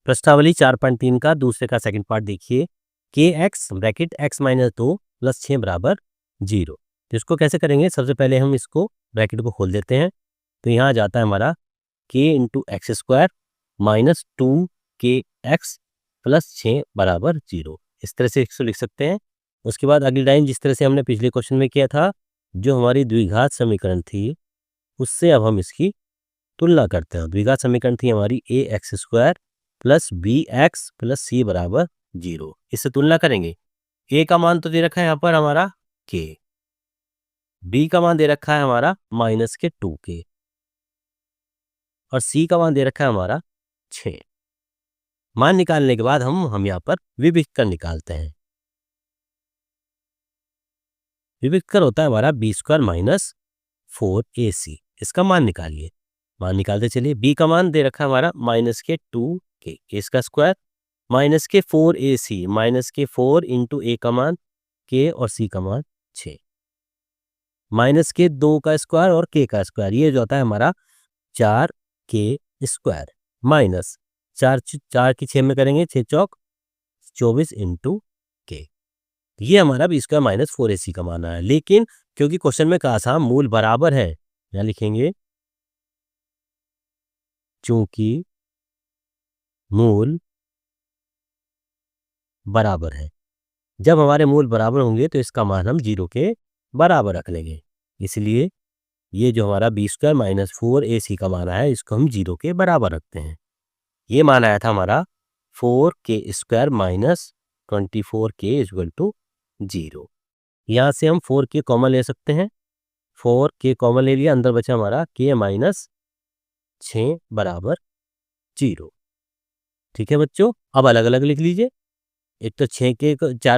प्रश्नावली 4.3 का दूसरे का सेकंड पार्ट देखिए। के x bracket x minus 2 plus 6 बराबर 0। तो इसको कैसे करेंगे, सबसे पहले हम इसको ब्रैकेट को खोल देते हैं। तो यहाँ आ जाता है हमारा के इंटू एक्स स्क्वायर माइनस 2 के एक्स प्लस 6 बराबर 0। इस तरह से इसको लिख सकते हैं। उसके बाद अगली लाइन जिस तरह से हमने पिछले क्वेश्चन में किया था, जो हमारी द्विघात समीकरण थी उससे अब हम इसकी तुलना करते हैं। द्विघात समीकरण थी हमारी A X square plus B X plus C बराबर 0। इससे तुलना करेंगे। ए का मान तो दे रखा है यहाँ पर हमारा के, बी का मान दे रखा है हमारा माइनस के 2 के, और सी का मान दे रखा है हमारा 6। मान निकालने के बाद हम यहाँ पर विभक्त कर निकालते हैं। विभक्त कर होता है हमारा बी स्क्वायर माइनस 4ac। इसका मान निकालिए। मान निकालते चलिए। बी का मान दे रखा है हमारा माइनस के 2 के, इसका स्क्वायर माइनस के 4ac, माइनस के 4 इंटू ए का मान के और सी का मान 6, माइनस के 2 का स्क्वायर और के का स्क्वायर, ये जो होता है हमारा 4 के स्क्वायर, माइनस 4 की 6 में करेंगे 6 चौक 24 इंटू के। ये हमारा बी स्क्वायर माइनस 4ac का मान है। लेकिन क्योंकि क्वेश्चन में कहा था मूल बराबर है, यहाँ लिखेंगे चूंकि मूल बराबर है। जब हमारे मूल बराबर होंगे तो इसका मान हम 0 के बराबर रख लेंगे। इसलिए ये जो हमारा बी स्क्वायर माइनस 4ac का मान है, इसको हम 0 के बराबर रखते हैं। ये मान आया था हमारा 4 के स्क्वायर माइनस 24 के इक्वल टू 0। यहाँ से हम 4 के कॉमन ले सकते हैं। 4 के कॉमन ले लिया, अंदर बचा हमारा के माइनस 6 बराबर 0। ठीक है बच्चों, अब अलग अलग लिख लीजिए। एक तो 4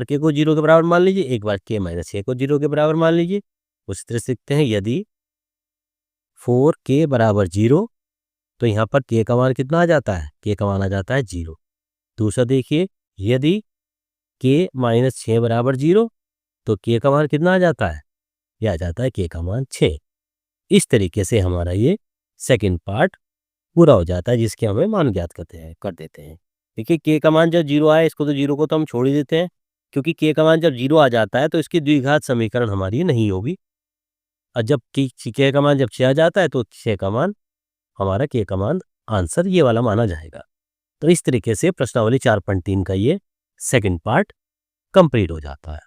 के को 0 के बराबर मान लीजिए, एक बार के माइनस 6 को 0 के बराबर मान लीजिए। उस तरह से लिखते हैं, यदि 4 के बराबर 0 तो यहाँ पर के का मान कितना आ जाता है, के का मान आ जाता है 0। दूसरा देखिए, यदि के माइनस 6 बराबर 0 तो के का मान कितना आ जाता है, यह आ जाता है के का मान 6। इस तरीके से हमारा ये सेकंड पार्ट पूरा हो जाता है, जिसके हमें मान ज्ञात कर देते हैं। देखिए के का मान जब 0 आए, इसको तो 0 को तो हम छोड़ ही देते हैं, क्योंकि के का मान जब 0 आ जाता है तो इसकी द्विघात समीकरण हमारी नहीं होगी। और जब के का मान जब 6 आ जाता है तो 6 का मान हमारा के का मान आंसर ये वाला माना जाएगा। तो इस तरीके से प्रश्नावली 4.3 का ये सेकंड पार्ट कंप्लीट हो जाता है।